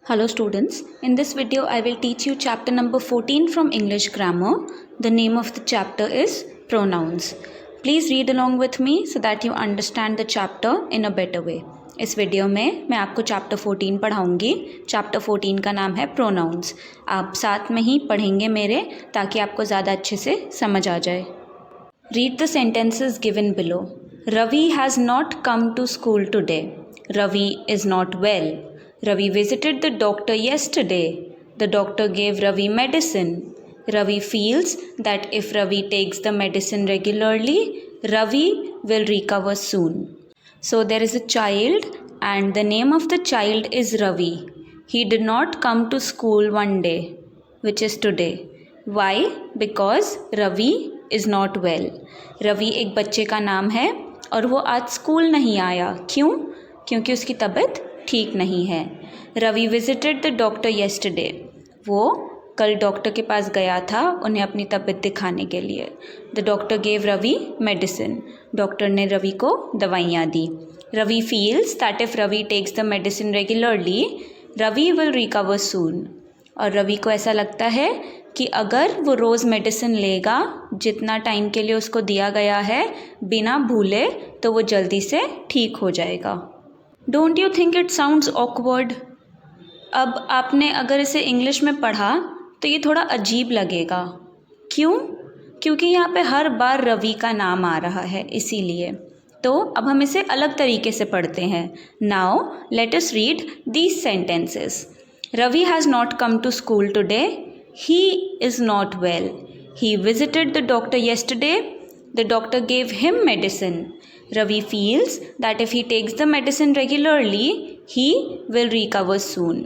Hello students, in this video I will teach you chapter number 14 from English grammar. The name of the chapter is pronouns. Please read along with me so that you understand the chapter in a better way. इस video में मैं आपको chapter 14 पढ़ाऊंगी. Chapter 14 का नाम है pronounce. आप साथ में ही पढ़ेंगे मेरे ताकि आपको ज़्यादा अच्छे से समझ आ जाए. Read the sentences given below. Ravi has not come to school today. Ravi is not well. Ravi visited the doctor yesterday. The doctor gave Ravi medicine. Ravi feels that if Ravi takes the medicine regularly, Ravi will recover soon. So there is a child and the name of the child is Ravi. He did not come to school one day, which is today. Why? Because Ravi is not well. Ravi एक बच्चे का नाम है और वो आज school नहीं आया. क्यों? क्योंकि उसकी तबीयत ठीक नहीं है. Ravi visited the doctor yesterday. वो कल डॉक्टर के पास गया था उन्हें अपनी तबीयत दिखाने के लिए. The doctor gave Ravi medicine. Doctor ने रवि को दवाइयाँ दी. Ravi feels that if Ravi takes the medicine regularly Ravi will recover soon. और रवि को ऐसा लगता है कि अगर वो रोज़ मेडिसिन लेगा जितना टाइम के लिए उसको दिया गया है बिना भूले तो वो जल्दी से ठीक हो जाएगा. Don't you think it sounds awkward? अब आपने अगर इसे इंग्लिश में पढ़ा तो ये थोड़ा अजीब लगेगा. क्यों? क्योंकि यहाँ पे हर बार रवि का नाम आ रहा है इसीलिए. तो अब हम इसे अलग तरीके से पढ़ते हैं. Now let us read these sentences. Ravi has not come to school today. He is not well. He visited the doctor yesterday. The doctor gave him medicine. Ravi feels that if he takes the medicine regularly, he will recover soon.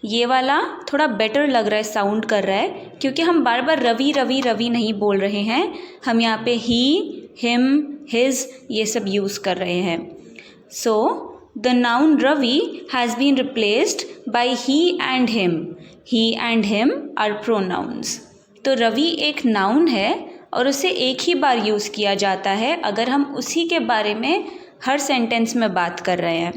ये वाला थोड़ा better लग रहा है, sound कर रहा है क्योंकि हम बार बार रवि रवि रवि नहीं बोल रहे हैं. हम यहाँ पे he, him, his ये सब यूज़ कर रहे हैं. So the noun Ravi has been replaced by he and him. He and him are pronouns. तो रवि एक नाउन है और उसे एक ही बार यूज़ किया जाता है अगर हम उसी के बारे में हर सेंटेंस में बात कर रहे हैं.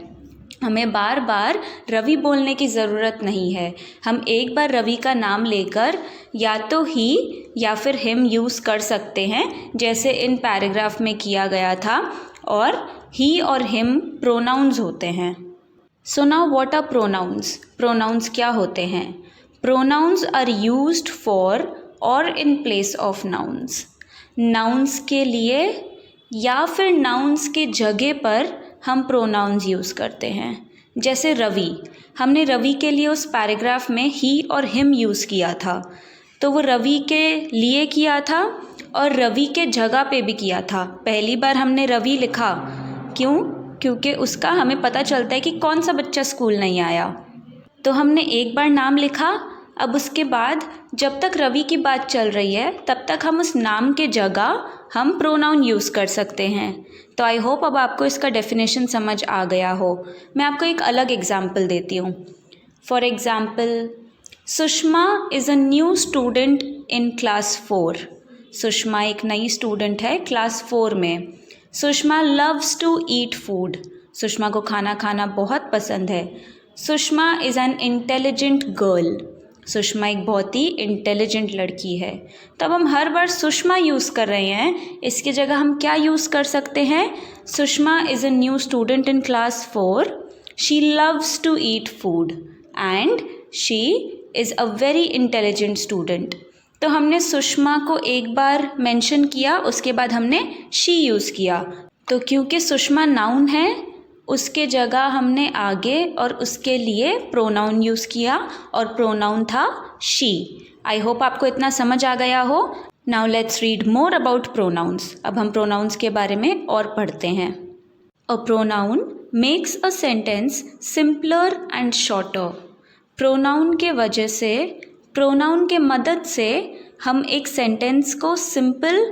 हमें बार बार रवि बोलने की ज़रूरत नहीं है. हम एक बार रवि का नाम लेकर या तो ही या फिर हिम यूज़ कर सकते हैं जैसे इन पैराग्राफ में किया गया था. और ही और हिम प्रोनाउंस होते हैं. So now what are pronouns? Pronouns क्या होते हैं? प्रोनाउंस आर यूज्ड फॉर और in place of nouns. Nouns के लिए या फिर नाउन्स के जगह पर हम प्रोनाउंस यूज़ करते हैं. जैसे रवि, हमने रवि के लिए उस पैराग्राफ में ही और हिम यूज़ किया था तो वो रवि के लिए किया था और रवि के जगह पे भी किया था. पहली बार हमने रवि लिखा. क्यों? क्योंकि उसका हमें पता चलता है कि कौन सा बच्चा स्कूल नहीं आया. तो हमने एक बार नाम लिखा. अब उसके बाद जब तक रवि की बात चल रही है तब तक हम उस नाम के जगह हम प्रोनाउन यूज़ कर सकते हैं. तो आई होप अब आपको इसका डेफिनेशन समझ आ गया हो. मैं आपको एक अलग एग्जाम्पल देती हूँ. For example, Sushma is a new student in class 4. Sushma एक नई स्टूडेंट है क्लास 4 में. Sushma loves to eat food. Sushma को खाना खाना बहुत पसंद है. Sushma is an intelligent girl. Sushma एक बहुत ही इंटेलिजेंट लड़की है. तब हम हर बार सुषमा यूज़ कर रहे हैं, इसकी जगह हम क्या यूज़ कर सकते हैं? Sushma is a new student in class 4. She loves to eat food and she is a very intelligent student. तो हमने सुषमा को एक बार मेंशन किया, उसके बाद हमने शी यूज़ किया. तो क्योंकि सुषमा नाउन है उसके जगह हमने आगे और उसके लिए प्रोनाउन यूज़ किया और प्रोनाउन था शी. आई होप आपको इतना समझ आ गया हो. Now let's read more about pronouns. अब हम प्रोनाउंस के बारे में और पढ़ते हैं. A pronoun makes a sentence simpler and shorter. Pronoun के वजह से, प्रोनाउन के मदद से हम एक सेंटेंस को सिंपल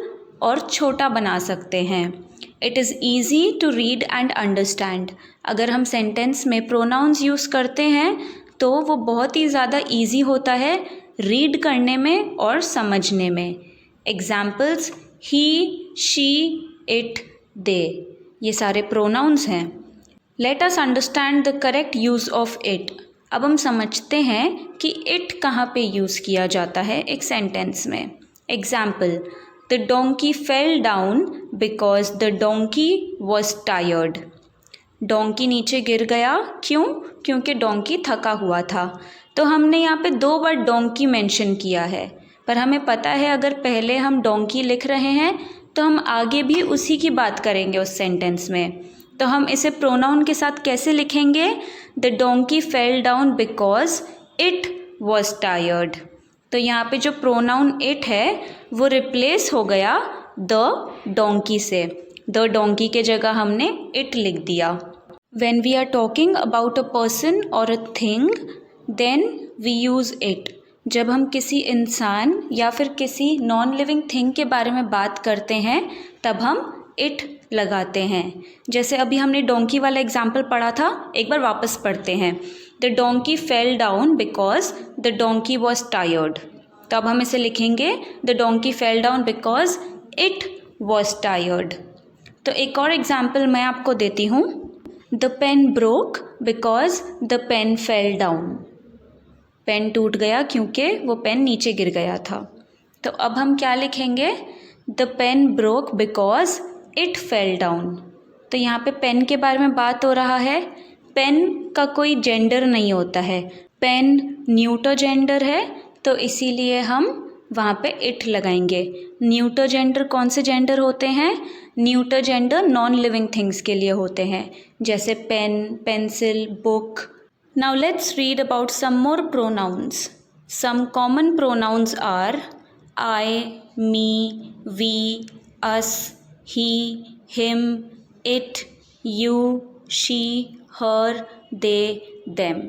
और छोटा बना सकते हैं. It is easy to read and understand. अगर हम सेंटेंस में प्रोनाउंस यूज़ करते हैं तो वो बहुत ही ज़्यादा ईजी होता है रीड करने में और समझने में. एग्जाम्पल्स ही, शी, इट, दे ये सारे प्रोनाउंस हैं. Let us understand the correct use of it. अब हम समझते हैं कि इट कहाँ पे यूज़ किया जाता है एक सेंटेंस में। Example, the donkey fell down because the donkey was tired. Donkey नीचे गिर गया, क्यों? क्योंकि डोंकी थका हुआ था। तो हमने यहाँ पे 2 बार डोंकी मेंशन किया है, पर हमें पता है अगर पहले हम डोंकी लिख रहे हैं तो हम आगे भी उसी की बात करेंगे उस सेंटेंस में। तो हम इसे प्रोनाउन के साथ कैसे लिखेंगे? The donkey fell down because it was tired. तो यहाँ पे जो प्रोनाउन इट है वो रिप्लेस हो गया द डोंकी से। द डोंकी के जगह हमने इट लिख दिया। When we are talking about a person और a thing then we use it. जब हम किसी इंसान या फिर किसी नॉन लिविंग थिंग के बारे में बात करते हैं तब हम इट लगाते हैं। जैसे अभी हमने डोंकी वाला एग्जाम्पल पढ़ा था, एक बार वापस पढ़ते हैं। The donkey fell down because the donkey was tired. तो अब हम इसे लिखेंगे the donkey fell down because it was tired. तो एक और एग्जाम्पल मैं आपको देती हूँ। The pen broke because the pen fell down. Pen टूट गया क्योंकि वो पेन नीचे गिर गया था। तो अब हम क्या लिखेंगे? The pen broke because it fell down. तो यहाँ पे पेन के बारे में बात हो रहा है। पेन का कोई जेंडर नहीं होता है, पेन न्यूटर जेंडर है, तो इसीलिए हम वहाँ पे इट लगाएंगे। न्यूटर जेंडर कौन से जेंडर होते हैं? Neuter gender non living things के लिए होते हैं, जैसे pen, pencil, book. Now let's read about some more pronouns. Some common pronouns are I, me, we, us, he, him, it, you, she, her, they, them.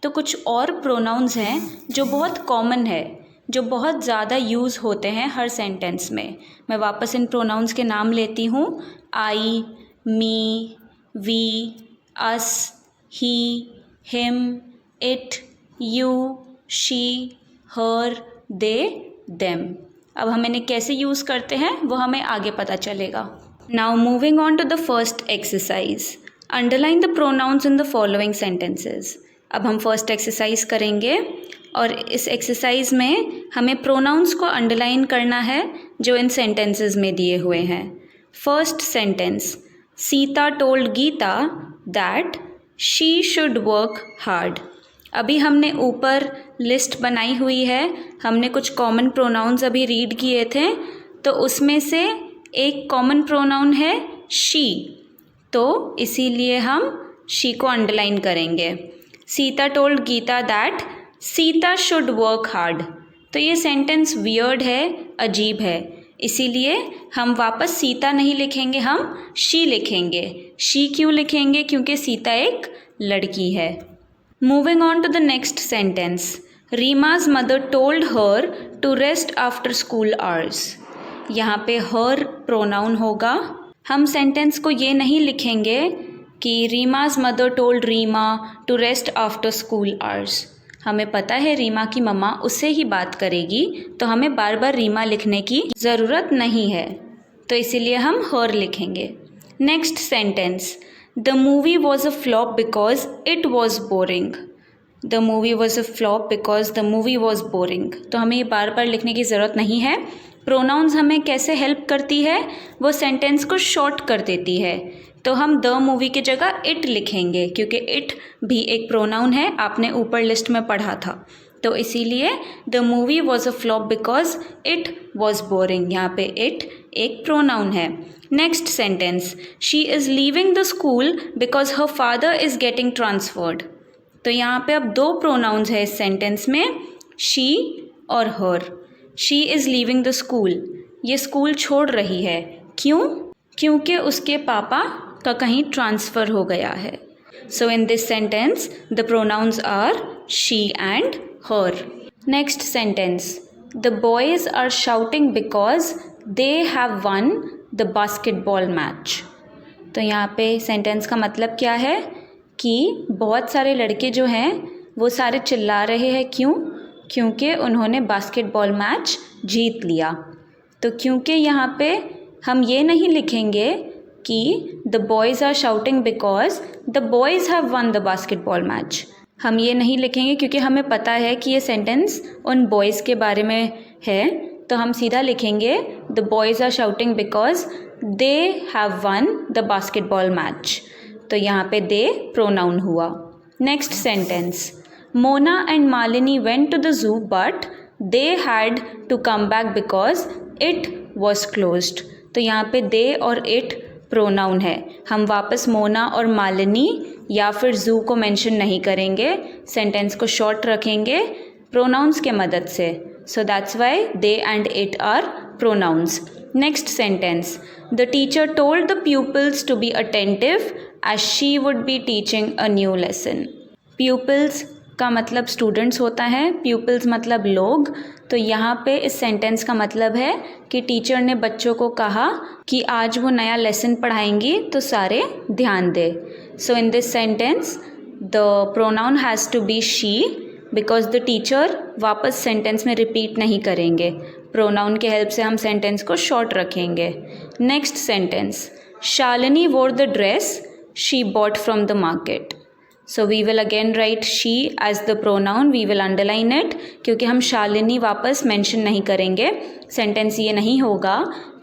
तो कुछ और pronouns हैं जो बहुत common है, जो बहुत ज़्यादा यूज़ होते हैं हर सेंटेंस में। मैं वापस इन pronouns के नाम लेती हूँ। I, me, we, us, he, him, it, you, she, her, they, them. अब हम इन्हें कैसे यूज़ करते हैं वो हमें आगे पता चलेगा। Now moving on to the first exercise. Underline the pronouns in the following sentences. अब हम फर्स्ट एक्सरसाइज करेंगे और इस एक्सरसाइज में हमें प्रोनाउंस को अंडरलाइन करना है जो इन सेंटेंसेस में दिए हुए हैं। First sentence, Sita told Gita that she should work hard. अभी हमने ऊपर लिस्ट बनाई हुई है, हमने कुछ कॉमन प्रोनाउंस अभी रीड किए थे, तो उसमें से एक कॉमन प्रोनाउन है शी, तो इसीलिए हम शी को अंडरलाइन करेंगे। Sita told Gita that Sita should work hard. तो ये सेंटेंस वियर्ड है, अजीब है, इसीलिए हम वापस सीता नहीं लिखेंगे, हम शी लिखेंगे। शी क्यों लिखेंगे? क्योंकि सीता एक लड़की है। Moving on to the next sentence, Reema's mother told her to rest after school hours. यहाँ पे हर प्रोनाउन होगा। हम सेंटेंस को ये नहीं लिखेंगे कि Reema's mother told Reema to rest after school hours. हमें पता है रीमा की मम्मा उससे ही बात करेगी, तो हमें बार बार रीमा लिखने की ज़रूरत नहीं है, तो इसीलिए हम हर लिखेंगे। Next sentence, the movie was a flop because it was boring. The movie was a flop because the movie was boring. तो हमें ये बार बार लिखने की ज़रूरत नहीं है। प्रोनाउंस हमें कैसे हेल्प करती है? वो सेंटेंस को शॉर्ट कर देती है। तो हम द मूवी की जगह इट लिखेंगे, क्योंकि इट भी एक प्रोनाउन है, आपने ऊपर लिस्ट में पढ़ा था। तो इसीलिए the movie was a flop because it was boring. यहाँ पे इट एक प्रोनाउन है। Next sentence, she is leaving the school because her father is getting transferred. तो यहाँ पे अब 2 प्रोनाउंस है इस सेंटेंस में, शी और her. She is leaving the school, ये स्कूल छोड़ रही है, क्यों? क्योंकि उसके पापा का कहीं ट्रांसफ़र हो गया है। So in this sentence the pronouns are she and her. Next sentence, the boys are shouting because they have won the basketball match. तो यहाँ पे सेंटेंस का मतलब क्या है कि बहुत सारे लड़के जो हैं वो सारे चिल्ला रहे हैं, क्यों? क्योंकि उन्होंने बास्केटबॉल मैच जीत लिया। तो क्योंकि यहाँ पे हम ये नहीं लिखेंगे कि the boys are shouting because the boys have won the basketball match. हम ये नहीं लिखेंगे क्योंकि हमें पता है कि ये सेंटेंस उन बॉयज़ के बारे में है, तो हम सीधा लिखेंगे the boys are shouting because they have won the basketball match. तो यहाँ पे दे प्रोनाउन हुआ। Next sentence, Mona and Malini went to the zoo but they had to come back because it was closed. तो यहाँ पे दे और इट प्रोनाउन है। हम वापस मोना और मालिनी या फिर जू को मेंशन नहीं करेंगे, सेंटेंस को शॉर्ट रखेंगे प्रोनाउंस के मदद से। So that's why they and it are pronouns. Next sentence, the teacher told the pupils to be attentive as she would be teaching a new lesson. Pupils का मतलब students होता है, people's मतलब लोग। तो यहाँ पे इस सेंटेंस का मतलब है कि टीचर ने बच्चों को कहा कि आज वो नया लेसन पढ़ाएंगी तो सारे ध्यान दे। So in this sentence the pronoun has to be she because the teacher वापस सेंटेंस में रिपीट नहीं करेंगे, प्रोनाउन के हेल्प से हम सेंटेंस को शॉर्ट रखेंगे। नेक्स्ट सेंटेंस, शालिनी वोर the dress she bought from the market. So we will again write she as the pronoun, we will underline it क्योंकि हम शालिनी वापस मेंशन नहीं करेंगे। सेंटेंस ये नहीं होगा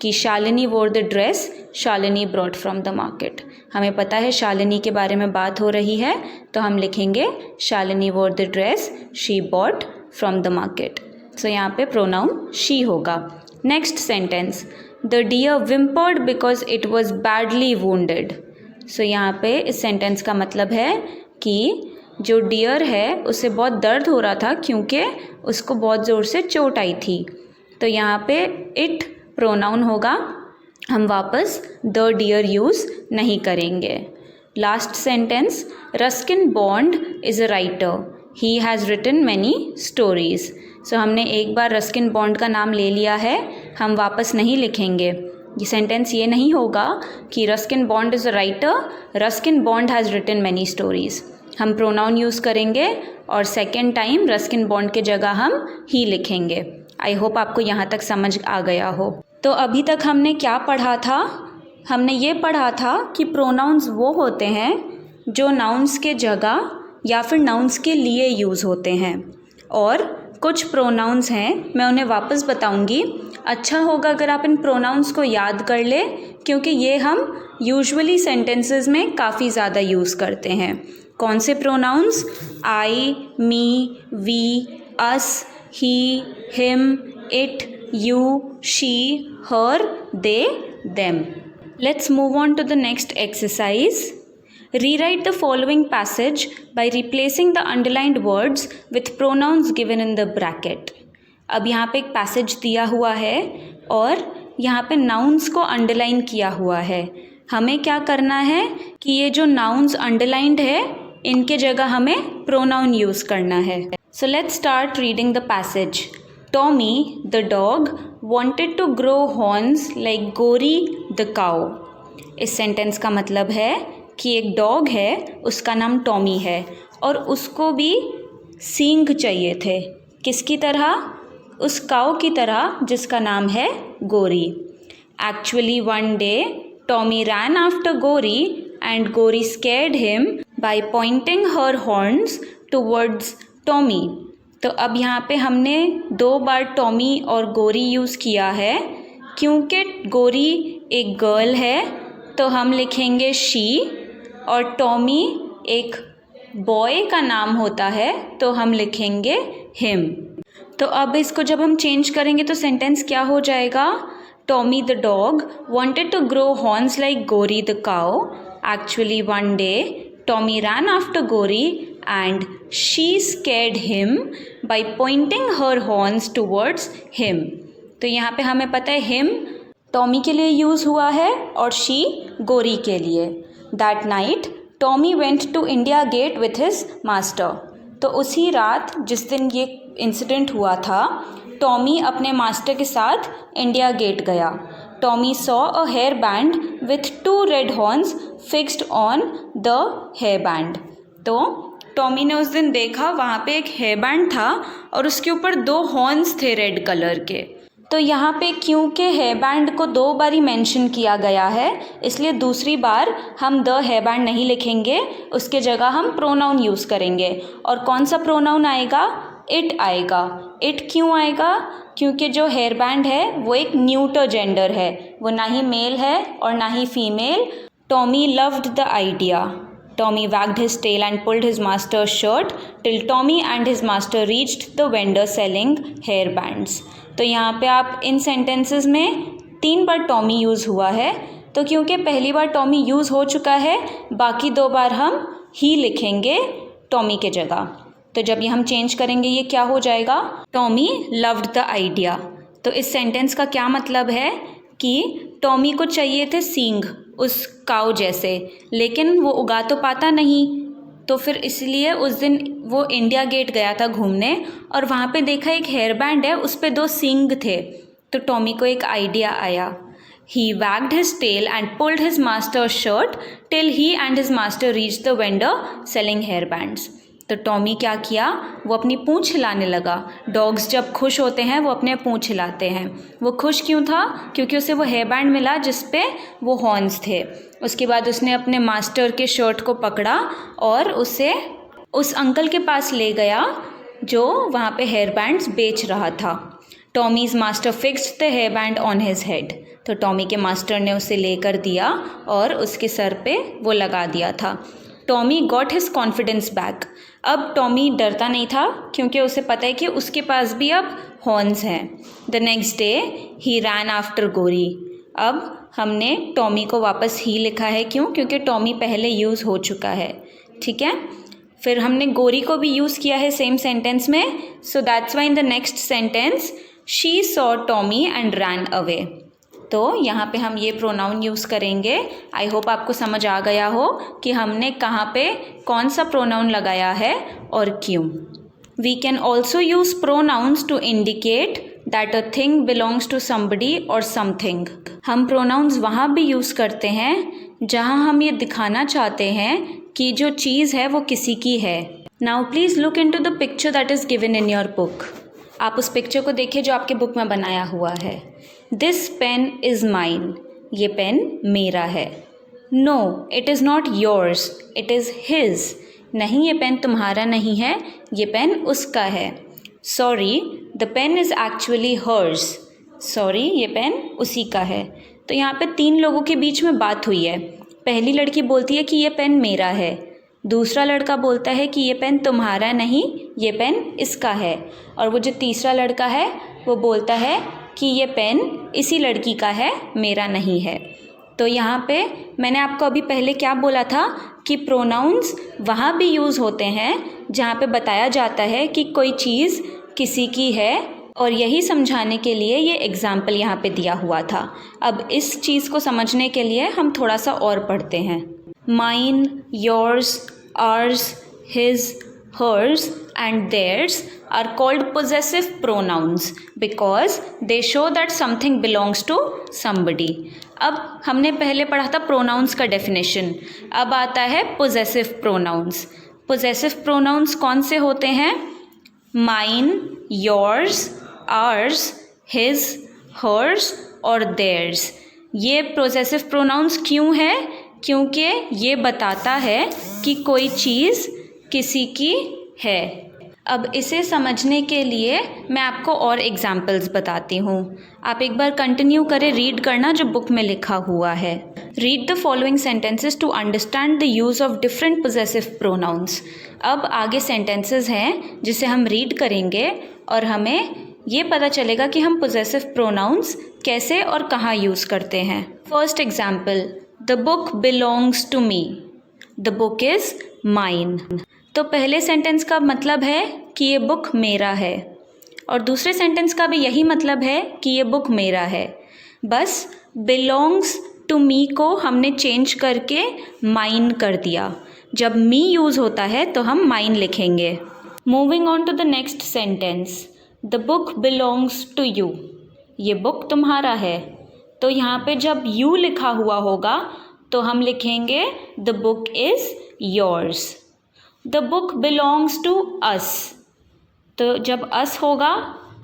कि Shalini wore the dress Shalini brought from the market। हमें पता है शालिनी के बारे में बात हो रही है, तो हम लिखेंगे Shalini wore the dress she bought from the market। So यहाँ पे प्रोनाउन she होगा। Next sentence, the deer whimpered because it was badly wounded। So यहाँ पे इस सेंटेंस का मतलब है कि जो डियर है उसे बहुत दर्द हो रहा था क्योंकि उसको बहुत ज़ोर से चोट आई थी। तो यहाँ पे इट प्रोनाउन होगा, हम वापस द डियर यूज़ नहीं करेंगे। Last sentence, Ruskin Bond is a writer, he has written many stories. So हमने एक बार रस्किन बॉन्ड का नाम ले लिया है, हम वापस नहीं लिखेंगे। ये सेंटेंस ये नहीं होगा कि Ruskin Bond is a writer, Ruskin Bond has written many stories. हम प्रोनाउन यूज़ करेंगे और सेकेंड टाइम रस्किन बॉन्ड के जगह हम ही लिखेंगे। आई होप आपको यहाँ तक समझ आ गया हो। तो अभी तक हमने क्या पढ़ा था? हमने ये पढ़ा था कि प्रोनाउंस वो होते हैं जो नाउन्स के जगह या फिर नाउन्स के लिए यूज़ होते हैं, और कुछ प्रोनाउंस हैं, मैं उन्हें वापस बताऊंगी। अच्छा होगा अगर आप इन प्रोनाउंस को याद कर ले क्योंकि ये हम यूजुअली सेंटेंसेस में काफ़ी ज़्यादा यूज़ करते हैं। कौन से pronouns? I, me, we, us, he, him, it, you, she, her, they, them. Let's move on to the next exercise. Rewrite the following passage by replacing the underlined words with pronouns given in the bracket. अब यहाँ पे एक passage दिया हुआ है और यहाँ पे नाउन्स को अंडरलाइन किया हुआ है। हमें क्या करना है कि ये जो नाउन्स अंडरलाइंड है इनके जगह हमें प्रोनाउन यूज़ करना है। So let's start reading the passage. Tommy the dog wanted to grow horns like Gori the cow. इस सेंटेंस का मतलब है कि एक डॉग है, उसका नाम टॉमी है और उसको भी सींग चाहिए थे। किसकी तरह? उस काऊ की तरह जिसका नाम है गोरी। Actually one day Tommy ran after Gori and Gori scared him by pointing her horns towards Tommy. तो अब यहाँ पे हमने 2 बार टॉमी और गोरी यूज़ किया है। क्योंकि गोरी एक गर्ल है तो हम लिखेंगे शी, और टॉमी एक बॉय का नाम होता है तो हम लिखेंगे हिम। तो अब इसको जब हम चेंज करेंगे तो सेंटेंस क्या हो जाएगा? Tommy the dog wanted to grow horns like Gori the cow. Actually one day Tommy ran after Gori and she scared him by pointing her horns towards him. तो यहाँ पे हमें पता है हिम टॉमी के लिए यूज़ हुआ है और शी गोरी के लिए। That night Tommy went to India Gate with his master. तो उसी रात जिस दिन ये इंसिडेंट हुआ था, टॉमी अपने मास्टर के साथ इंडिया गेट गया। Tommy saw a hair band with 2 red horns fixed on the hair band. तो टॉमी ने उस दिन देखा वहाँ पे एक हेयर बैंड था और उसके ऊपर 2 हॉर्न्स थे रेड कलर के। तो यहाँ पे क्योंकि हेयर बैंड को 2 बारी मेंशन किया गया है, इसलिए दूसरी बार हम द हेयर बैंड नहीं लिखेंगे, उसके जगह हम प्रोनाउन यूज़ करेंगे। और कौन सा प्रोनाउन आएगा? इट आएगा। इट क्यों आएगा? क्योंकि जो हेयर बैंड है वो एक न्यूटर जेंडर है, वो ना ही मेल है और ना ही female. Tommy loved the idea. Tommy wagged his tail and pulled his master's shirt till Tommy and his master reached the vendor selling hair bands. तो यहाँ पे आप इन सेंटेंसेस में 3 बार टॉमी यूज़ हुआ है, तो क्योंकि पहली बार टॉमी यूज़ हो चुका है, बाकी 2 बार हम ही लिखेंगे टॉमी के जगह। तो जब ये हम चेंज करेंगे ये क्या हो जाएगा? Tommy loved the idea. तो इस सेंटेंस का क्या मतलब है कि टॉमी को चाहिए थे सींग उस काऊ जैसे, लेकिन वो उगा तो पाता नहीं, तो फिर इसलिए उस दिन वो इंडिया गेट गया था घूमने और वहाँ पे देखा एक हेयर बैंड है, उस पे 2 सींग थे। तो टॉमी को एक आइडिया आया। He wagged his tail and pulled his master's shirt till he and his master reached the vendor selling hair bands. तो टॉमी क्या किया? वो अपनी पूँछ हिलाने लगा। डॉग्स जब खुश होते हैं वो अपने पूँछ हिलाते हैं। वो खुश क्यों था? क्योंकि उसे वो हेयर बैंड मिला जिस पे वो हॉर्न्स थे। उसके बाद उसने अपने मास्टर के शर्ट को पकड़ा और उसे उस अंकल के पास ले गया जो वहाँ पे हेयर बैंड्स बेच रहा था। Tommy's master fixed the hair band on his head. तो टॉमी के मास्टर ने उसे लेकर दिया और उसके सर पे वो लगा दिया था। Tommy got his confidence back. अब टॉमी डरता नहीं था क्योंकि उसे पता है कि उसके पास भी अब हॉर्न्स हैं। The next day he rain after गोरी। अब हमने टॉमी को वापस ही लिखा है, क्यों? क्योंकि टॉमी पहले यूज़ हो चुका है, ठीक है। फिर हमने गोरी को भी यूज़ किया है सेम सेंटेंस में, सो that's Y in the next sentence she saw Tommy and ran away. तो यहाँ पे हम ये प्रोनाउन यूज़ करेंगे। आई होप आपको समझ आ गया हो कि हमने कहाँ पे कौन सा प्रोनाउन लगाया है और क्यों। We can also use pronouns to indicate that a thing belongs to somebody और समथिंग। हम प्रोनाउंस वहाँ भी यूज़ करते हैं जहाँ हम ये दिखाना चाहते हैं कि जो चीज़ है वो किसी की है। Now please look into the picture that is given in your book. आप उस पिक्चर को देखिए जो आपके बुक में बनाया हुआ है। This pen is mine. ये पेन मेरा है। No it is not yours, it is his. नहीं, ये पेन तुम्हारा नहीं है, ये पेन उसका है। Sorry the pen is actually hers. Sorry, ये पेन उसी का है। तो यहाँ पे 3 लोगों के बीच में बात हुई है। पहली लड़की बोलती है कि ये पेन मेरा है। दूसरा लड़का बोलता है कि ये पेन तुम्हारा नहीं, ये पेन इसका है। और वो जो तीसरा लड़का है वो बोलता है कि ये पेन इसी लड़की का है, मेरा नहीं है। तो यहाँ पे मैंने आपको अभी पहले क्या बोला था कि प्रोनाउंस वहाँ भी यूज़ होते हैं जहाँ पे बताया जाता है कि कोई चीज़ किसी की है, और यही समझाने के लिए ये एग्ज़ाम्पल यहाँ पे दिया हुआ था। अब इस चीज़ को समझने के लिए हम थोड़ा सा और पढ़ते हैं। Mine, yours, ours, his, hers and theirs are called possessive pronouns because they show that something belongs to somebody. अब हमने पहले पढ़ा था प्रोनाउंस का डेफिनेशन, अब आता है पोजेसिव प्रोनाउंस। पोजेसिव प्रोनाउंस कौन से होते हैं? Mine, yours, ours, his, hers और देयर्स। ये पोजेसिव प्रोनाउंस क्यों है? क्योंकि ये बताता है कि कोई चीज़ किसी की है। अब इसे समझने के लिए मैं आपको और एग्जाम्पल्स बताती हूँ। आप एक बार कंटिन्यू करें रीड करना जो बुक में लिखा हुआ है। Read the following sentences to understand the use of different possessive pronouns. अब आगे सेंटेंसेस हैं जिसे हम रीड करेंगे और हमें ये पता चलेगा कि हम पोजेसिव प्रोनाउंस कैसे और कहाँ यूज़ करते हैं। First example, the book belongs to me. The book is mine. तो पहले सेंटेंस का मतलब है कि ये बुक मेरा है, और दूसरे सेंटेंस का भी यही मतलब है कि ये बुक मेरा है। बस बिलोंग्स टू मी को हमने चेंज करके माइन कर दिया। जब मी यूज़ होता है तो हम माइन लिखेंगे। Moving on to the next sentence, the book belongs to you. ये बुक तुम्हारा है। तो यहाँ पे जब यू लिखा हुआ होगा तो हम लिखेंगे the book is yours. The book belongs to us. तो जब अस होगा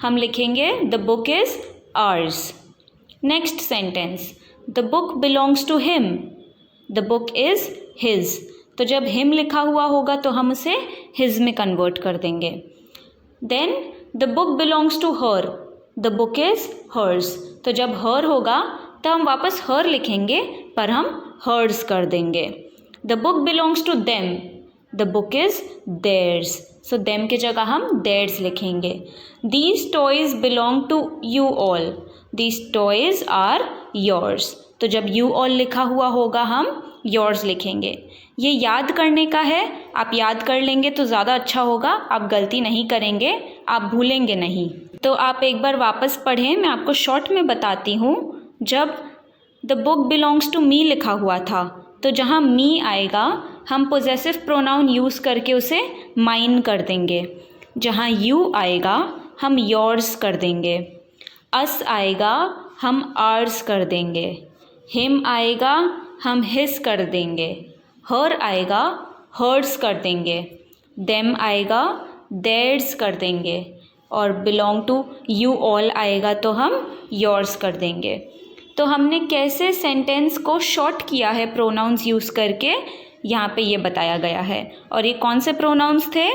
हम लिखेंगे the book is ours. Next sentence, the book belongs to him. The book is his. तो जब him लिखा हुआ होगा तो हम उसे his में convert कर देंगे. Then the book belongs to her. The book is hers. तो जब her होगा तो हम वापस her लिखेंगे पर हम hers कर देंगे. The book belongs to them. The book is theirs. So them के जगह हम theirs लिखेंगे. These toys belong to you all. These toys are yours. तो जब you all लिखा हुआ होगा हम yours लिखेंगे. ये याद करने का है, आप याद कर लेंगे तो ज़्यादा अच्छा होगा. आप गलती नहीं करेंगे, आप भूलेंगे नहीं. तो आप एक बार वापस पढ़ें, मैं आपको शॉर्ट में बताती हूँ. जब the book belongs to me लिखा हुआ था तो जहाँ me आएगा हम पोजेसिव प्रोनाउन यूज़ करके उसे माइन कर देंगे. जहाँ you आएगा हम yours कर देंगे. us आएगा हम ours कर देंगे. him आएगा हम his कर देंगे. her आएगा hers कर देंगे. them आएगा theirs कर देंगे. और belong to you all आएगा तो हम yours कर देंगे. तो हमने कैसे सेंटेंस को शॉर्ट किया है प्रोनाउंस यूज़ करके, यहाँ पे ये बताया गया है. और ये कौन से प्रोनाउंस थे?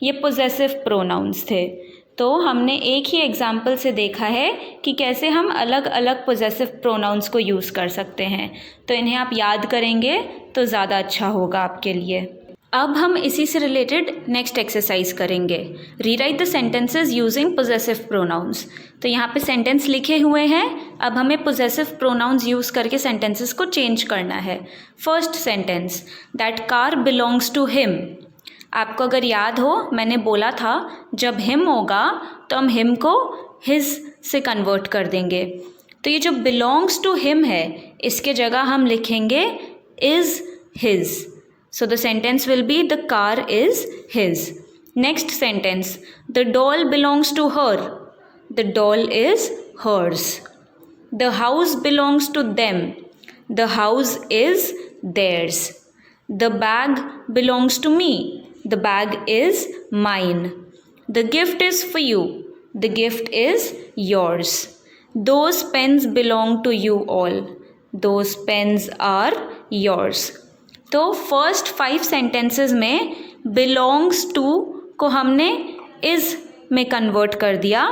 ये पोजेसिव प्रोनाउंस थे. तो हमने एक ही एग्जाम्पल से देखा है कि कैसे हम अलग अलग पोजेसिव प्रोनाउंस को यूज़ कर सकते हैं. तो इन्हें आप याद करेंगे तो ज़्यादा अच्छा होगा आपके लिए. अब हम इसी से रिलेटेड नेक्स्ट एक्सरसाइज करेंगे. Rewrite the sentences using possessive pronouns. तो यहाँ पे सेंटेंस लिखे हुए हैं. अब हमें पोजेसिव प्रोनाउंस यूज़ करके सेंटेंसेस को चेंज करना है. First sentence, that car belongs to him. आपको अगर याद हो मैंने बोला था जब हिम होगा तो हम हिम को हिज से कन्वर्ट कर देंगे. तो ये जो बिलोंग्स टू हिम है इसके जगह हम लिखेंगे is his. So the sentence will be the car is his. Next sentence, the doll belongs to her. The doll is hers. The house belongs to them. The house is theirs. The bag belongs to me. The bag is mine. The gift is for you. The gift is yours. Those pens belong to you all. Those pens are yours. तो first 5 sentences में belongs to को हमने is में convert कर दिया.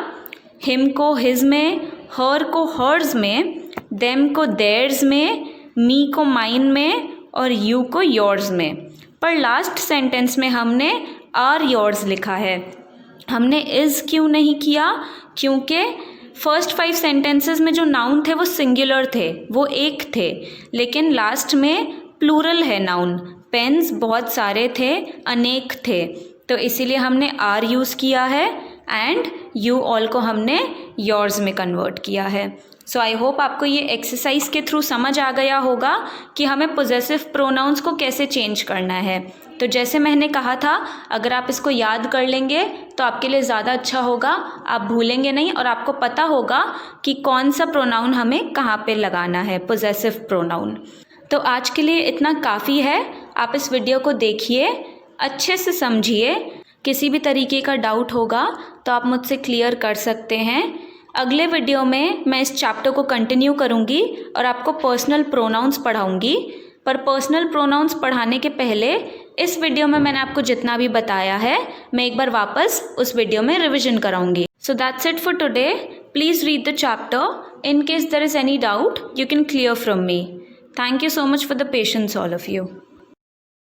Him को his में, हर को हर्स में, देम को देयर्स में, मी को माइन में और यू को योर्स में. पर लास्ट सेंटेंस में हमने आर योर्स लिखा है. हमने इज़ क्यों नहीं किया? क्योंकि फर्स्ट 5 सेंटेंसेस में जो नाउन थे वो सिंगुलर थे, वो एक थे. लेकिन लास्ट में प्लूरल है नाउन. पेन्स बहुत सारे थे, अनेक थे. तो इसीलिए हमने आर यूज़ किया है एंड यू ऑल को हमने योर्स में कन्वर्ट किया है. सो आई होप आपको ये एक्सरसाइज के थ्रू समझ आ गया होगा कि हमें पोजेसिव प्रोनाउंस को कैसे चेंज करना है. तो जैसे मैंने कहा था अगर आप इसको याद कर लेंगे तो आपके लिए ज़्यादा अच्छा होगा. आप भूलेंगे नहीं और आपको पता होगा कि कौन सा प्रोनाउन हमें कहाँ पे लगाना है, पोजेसिव प्रोनाउन. तो आज के लिए इतना काफ़ी है. आप इस वीडियो को देखिए, अच्छे से समझिए. किसी भी तरीके का डाउट होगा तो आप मुझसे क्लियर कर सकते हैं. अगले वीडियो में मैं इस चैप्टर को कंटिन्यू करूँगी और आपको पर्सनल प्रोनाउंस पढ़ाऊँगी. पर पर्सनल प्रोनाउंस पढ़ाने के पहले इस वीडियो में मैंने आपको जितना भी बताया है मैं एक बार वापस उस वीडियो में रिविजन कराऊँगी. So that's it for today. Please read the chapter. In case there is any doubt, you can clear from me. Thank you so much for the patience, all of you.